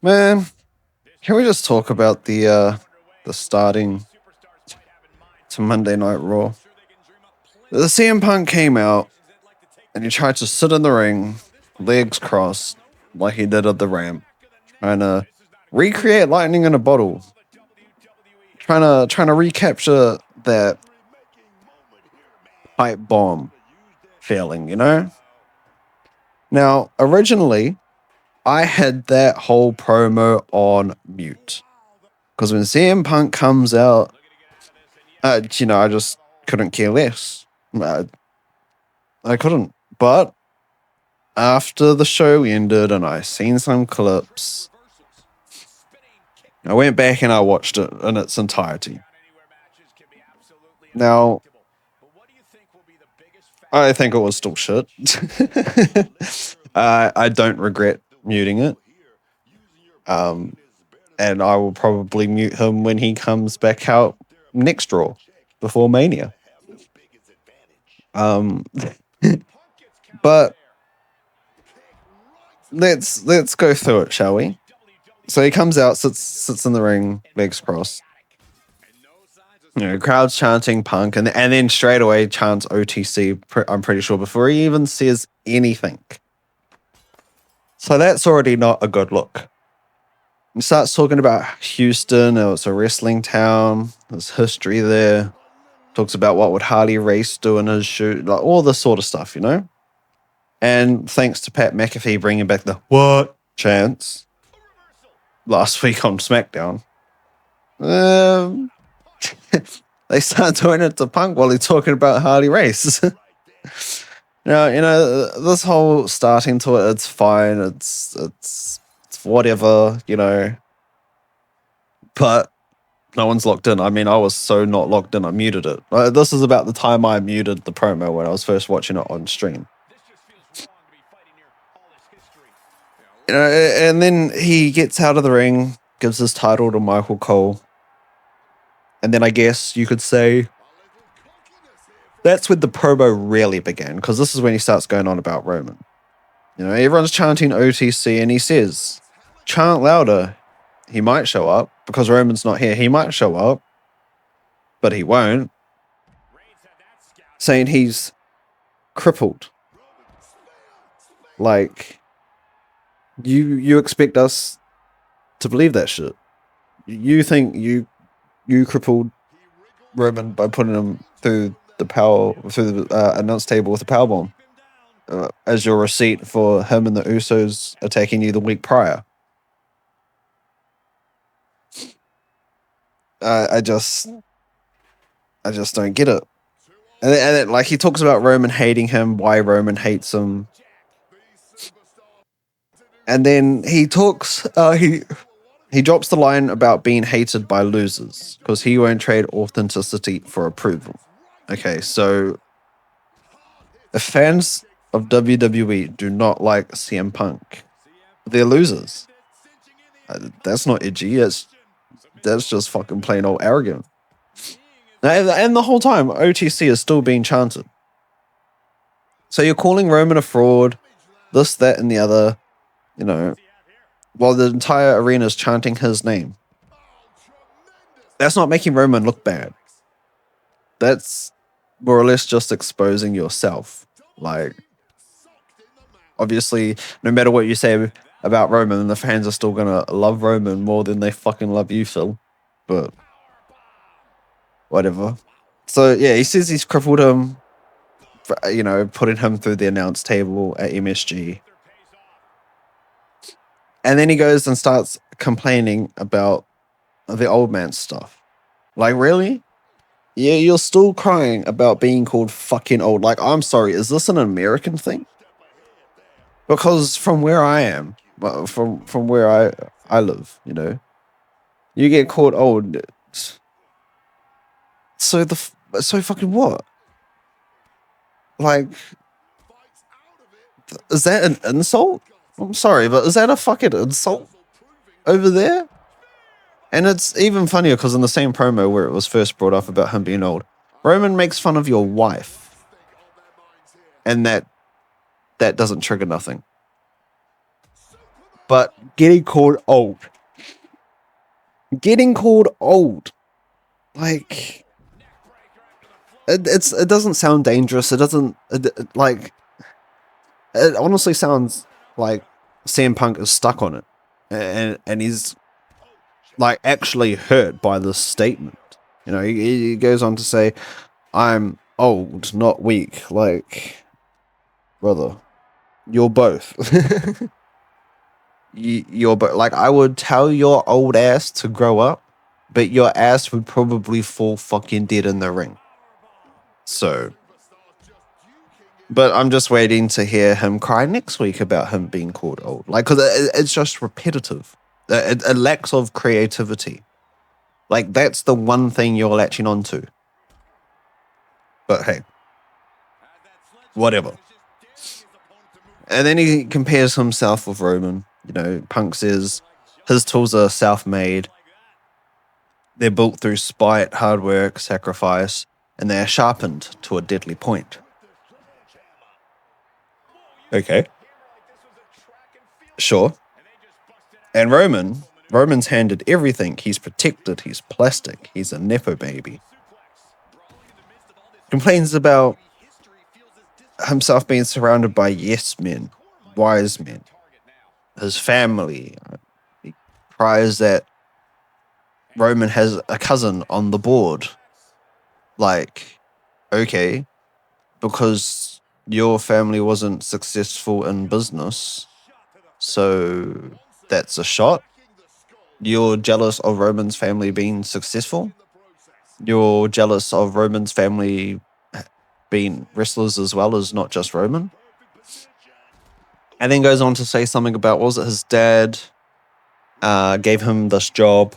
Man, can we just talk about the starting to Monday Night Raw? The CM Punk came out and he tried to sit in the ring, legs crossed, like he did at the ramp, trying to recreate lightning in a bottle, trying to recapture that pipe bomb feeling, you know? Now, originally, I had that whole promo on mute. Because when CM Punk comes out, I just couldn't care less. I couldn't. But after the show ended and I seen some clips, I went back and I watched it in its entirety. Now, I think it was still shit. I don't regret muting it. And I will probably mute him when he comes back out next Raw before Mania. But let's go through it, shall we? So he comes out, sits in the ring, legs crossed. Crowd's chanting Punk, and then straight away chants OTC. I'm pretty sure before he even says anything. So that's already not a good look. He starts talking about Houston. It's a wrestling town. There's history there. Talks about what would Harley Race do in his shoot, like all this sort of stuff, you know. And thanks to Pat McAfee bringing back the what chance last week on SmackDown, they start doing it to Punk while he's talking about Harley Race. This whole starting to it, it's fine. It's whatever, but no one's locked in. I mean, I was so not locked in, I muted it. This is about the time I muted the promo when I was first watching it on stream. And then he gets out of the ring, gives his title to Michael Cole. And then I guess you could say that's when the promo really began, because this is when he starts going on about Roman. Everyone's chanting OTC, and he says, chant louder. He might show up, because Roman's not here. He might show up, but he won't. Saying he's crippled. Like, you expect us to believe that shit. You think you crippled Roman by putting him through the announce table with a powerbomb as your receipt for him and the Usos attacking you the week prior. I just don't get it. And then, like, he talks about Roman hating him, why Roman hates him. And then he talks, he drops the line about being hated by losers because he won't trade authenticity for approval. Okay, so if fans of WWE do not like CM Punk, they're losers. That's not edgy. That's just fucking plain old arrogant. And the whole time, OTC is still being chanted. So you're calling Roman a fraud, this, that, and the other, while the entire arena is chanting his name. That's not making Roman look bad. That's more or less just exposing yourself. Like, obviously, no matter what you say about Roman, the fans are still gonna love Roman more than they fucking love you, Phil. But whatever. So yeah, he says he's crippled him, for, putting him through the announce table at MSG. And then he goes and starts complaining about the old man stuff. Like, really? Yeah, you're still crying about being called fucking old. Like, I'm sorry, is this an American thing? Because from where I am, from where I live, you get called old. So fucking what? Like, is that an insult? I'm sorry, but is that a fucking insult over there? And it's even funnier because in the same promo where it was first brought up about him being old, Roman makes fun of your wife. And that doesn't trigger nothing. But getting called old. Getting called old. Like, it doesn't sound dangerous. It doesn't, like, it honestly sounds like CM Punk is stuck on it. And he's, like, actually hurt by this statement. You know, he goes on to say, I'm old, not weak. Like, brother, you're both. You're both. Like, I would tell your old ass to grow up, but your ass would probably fall fucking dead in the ring. So, but I'm just waiting to hear him cry next week about him being called old. Like, because it's just repetitive. It lacks of creativity. Like, that's the one thing you're latching onto. But hey, whatever. And then he compares himself with Roman. You know, Punk says his tools are self-made. They're built through spite, hard work, sacrifice, and they are sharpened to a deadly point. Okay. Sure. And Roman's handed everything. He's protected. He's plastic. He's a nepo baby. Complains about himself being surrounded by yes men, wise men, his family. He cries that Roman has a cousin on the board. Like, okay, because your family wasn't successful in business, so that's a shot. You're jealous of Roman's family being successful. You're jealous of Roman's family being wrestlers as well as not just Roman. And then goes on to say something about, what was it, his dad gave him this job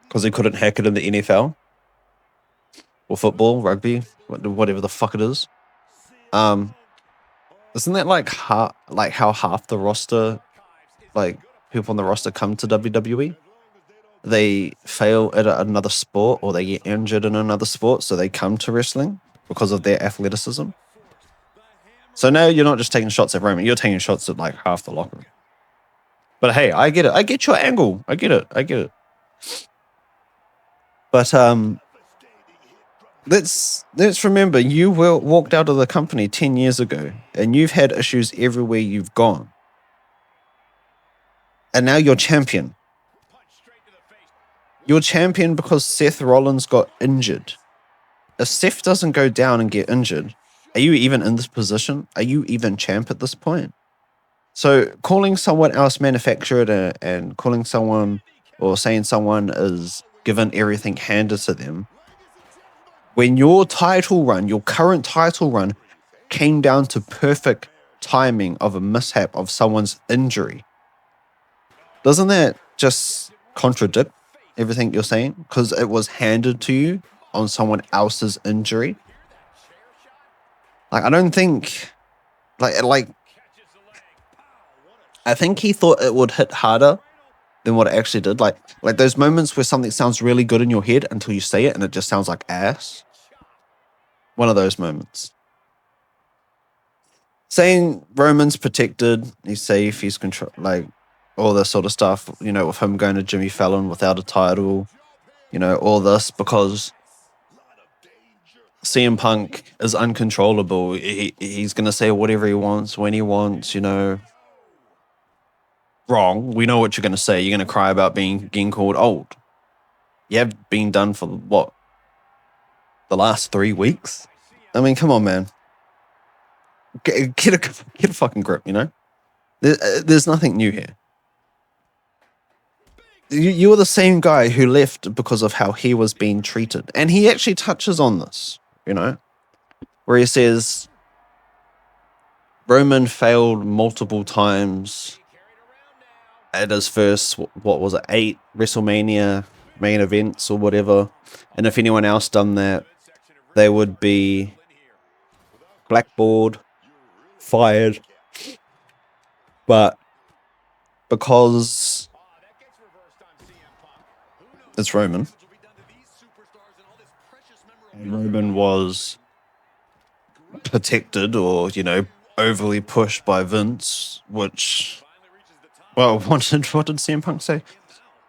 because he couldn't hack it in the NFL or football, rugby, whatever the fuck it is. Isn't that like how half the roster, like people on the roster, come to WWE? They fail at another sport or they get injured in another sport, so they come to wrestling because of their athleticism. So now you're not just taking shots at Roman, you're taking shots at like half the locker room. But hey, I get it. I get your angle. I get it. But let's remember, you walked out of the company 10 years ago and you've had issues everywhere you've gone. And now you're champion. You're champion because Seth Rollins got injured. If Seth doesn't go down and get injured, are you even in this position? Are you even champ at this point? So calling someone else manufactured and calling someone or saying someone is given everything handed to them, when your title run, your current title run, came down to perfect timing of a mishap of someone's injury, doesn't that just contradict everything you're saying? Because it was handed to you on someone else's injury. Like, I don't think, like, I think he thought it would hit harder than what it actually did. Like those moments where something sounds really good in your head until you say it and it just sounds like ass. One of those moments. Saying Roman's protected, he's safe, he's control, like all this sort of stuff, you know, with him going to Jimmy Fallon without a title, you know, all this because CM Punk is uncontrollable. He's going to say whatever he wants, when he wants, you know. Wrong. We know what you're going to say. You're going to cry about getting called old. You have been done for what? The last 3 weeks? I mean, come on, man. Get a fucking grip, you know? There's nothing new here. You were the same guy who left because of how he was being treated. And he actually touches on this, you know? Where he says, Roman failed multiple times at his first, what was it, 8 WrestleMania main events or whatever. And if anyone else done that, they would be blackballed, fired. But because it's Roman, Roman was protected or, you know, overly pushed by Vince, which Well, what did CM Punk say?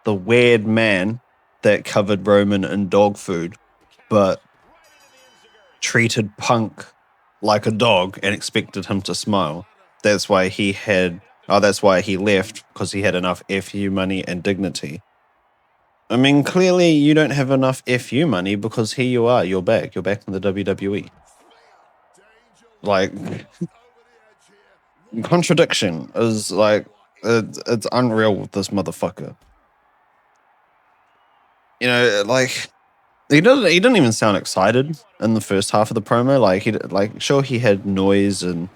The weird man that covered Roman in dog food, but treated Punk like a dog and expected him to smile. That's why he had. Oh, that's why he left, because he had enough FU money and dignity. I mean, clearly you don't have enough FU money, because here you are. You're back. You're back in the WWE. Like, contradiction is like it's unreal with this motherfucker. You know, like he didn't even sound excited in the first half of the promo. Sure, he had noise and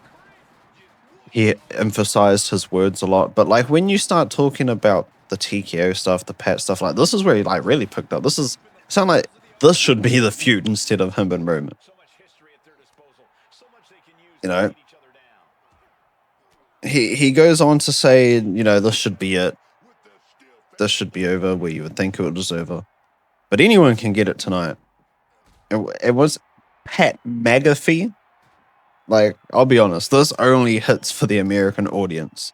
he emphasized his words a lot, but like when you start talking about the TKO stuff, the Pat stuff, like this is where he like really picked up. Sound like this should be the feud instead of him and Roman. You know, he goes on to say, you know, this should be it. This should be over where you would think it was over. But anyone can get it tonight. It was Pat McAfee. Like, I'll be honest, this only hits for the American audience.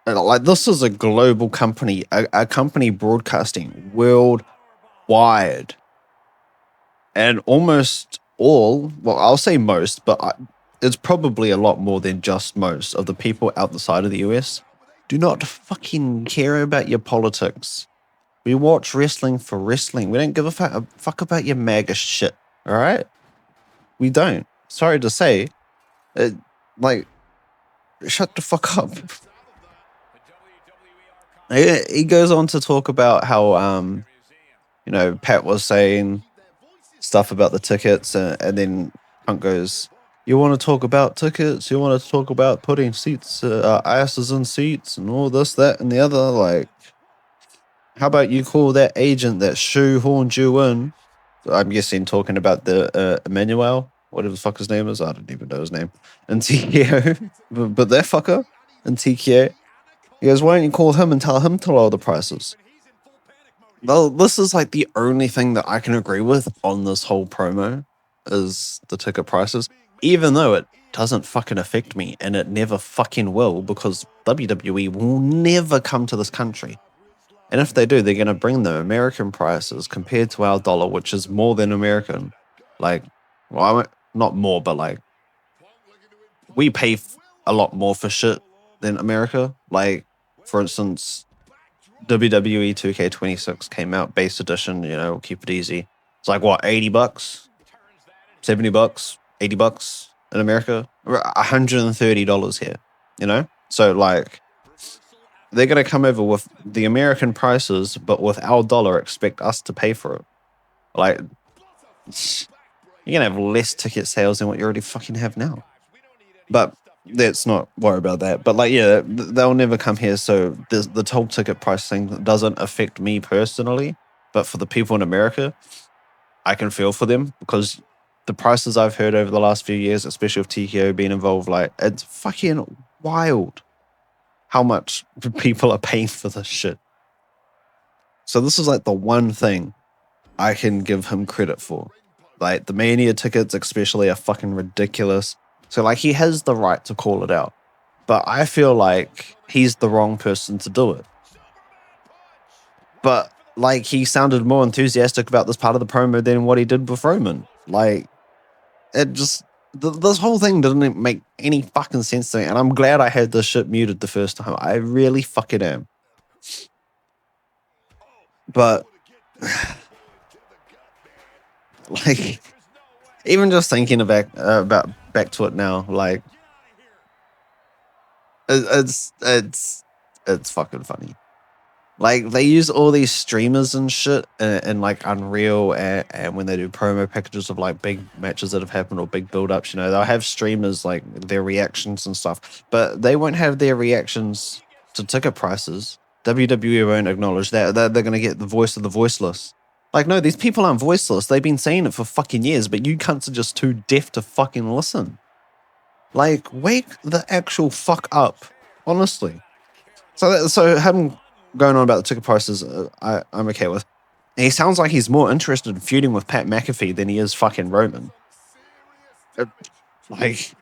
Like, this is a global company, a company broadcasting worldwide. And almost all, well, I'll say most, but it's probably a lot more than just most of the people outside of the US do not fucking care about your politics. We watch wrestling for wrestling. We don't give a fuck about your MAGA shit, all right? We don't. Sorry to say. Like, shut the fuck up. He goes on to talk about how, you know, Pat was saying stuff about the tickets, and then Punk goes, you want to talk about tickets? You want to talk about putting seats, asses in seats and all this, that, and the other? Like, how about you call that agent that shoehorned you in? I'm guessing talking about the Emmanuel, whatever the fuck his name is. I don't even know his name. And TKO, but that fucker in TKO. He goes, why don't you call him and tell him to lower the prices? Well, this is like the only thing that I can agree with on this whole promo is the ticket prices, even though it doesn't fucking affect me, and it never fucking will, because WWE will never come to this country. And if they do, they're going to bring the American prices compared to our dollar, which is more than American. Like, well, not more, but like, we pay a lot more for shit than America. Like, for instance, WWE 2K26 came out, base edition, you know, keep it easy. It's like, what, $80? $70? $80 in America? $130 here, you know? So, like, they're going to come over with the American prices, but with our dollar, expect us to pay for it. Like, you're going to have less ticket sales than what you already fucking have now. But let's not worry about that. But, like, yeah, they'll never come here. So the total ticket price thing doesn't affect me personally. But for the people in America, I can feel for them, because the prices I've heard over the last few years, especially with TKO being involved, like, it's fucking wild how much people are paying for this shit. So this is like the one thing I can give him credit for. Like, the Mania tickets especially are fucking ridiculous. So, like, he has the right to call it out. But I feel like he's the wrong person to do it. But, like, he sounded more enthusiastic about this part of the promo than what he did with Roman. Like, it just... this whole thing didn't make any fucking sense to me, and I'm glad I had this shit muted the first time. I really fucking am. But, like, even just thinking about back to it now, like, it's fucking funny. Like, they use all these streamers and shit in like Unreal, and when they do promo packages of like big matches that have happened or big build-ups, you know, they'll have streamers, like, their reactions and stuff, but they won't have their reactions to ticket prices. WWE won't acknowledge that. They're going to get the voice of the voiceless. Like, no, these people aren't voiceless. They've been saying it for fucking years, but you cunts are just too deaf to fucking listen. Like, wake the actual fuck up, honestly. So him going on about the ticket prices, I'm okay with. He sounds like he's more interested in feuding with Pat McAfee than he is fucking Roman. Like,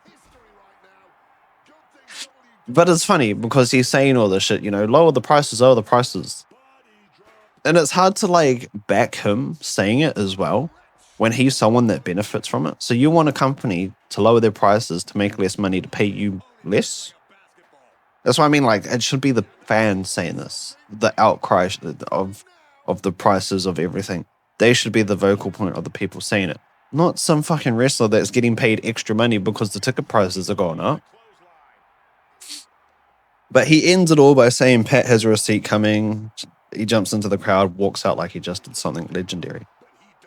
But it's funny because he's saying all this shit, you know, lower the prices, lower the prices. And it's hard to like back him saying it as well when he's someone that benefits from it. So you want a company to lower their prices to make less money to pay you less? That's what I mean. Like, it should be the fans saying this, the outcry of the prices of everything. They should be the vocal point of the people saying it, not some fucking wrestler that's getting paid extra money because the ticket prices are going up. But he ends it all by saying Pat has a receipt coming. He jumps into the crowd, walks out like he just did something legendary.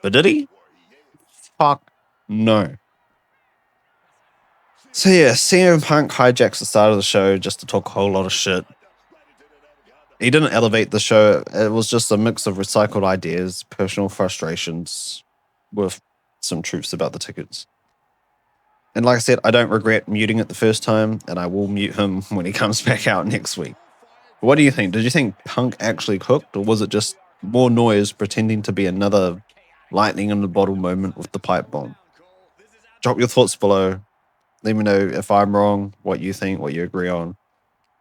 But did he? Fuck no. So yeah, CM Punk hijacks the start of the show just to talk a whole lot of shit. He didn't elevate the show. It was just a mix of recycled ideas, personal frustrations, with some truths about the tickets. And like I said, I don't regret muting it the first time, and I will mute him when he comes back out next week. What do you think? Did you think Punk actually cooked, or was it just more noise pretending to be another lightning in the bottle moment with the pipe bomb? Drop your thoughts below. Let me know if I'm wrong, what you think, what you agree on.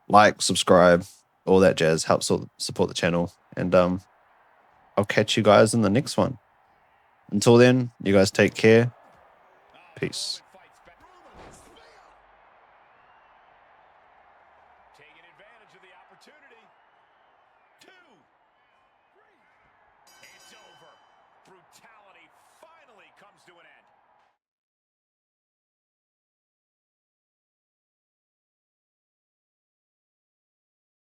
Like, subscribe, all that jazz helps support the channel. And I'll catch you guys in the next one. Until then, you guys take care. Peace.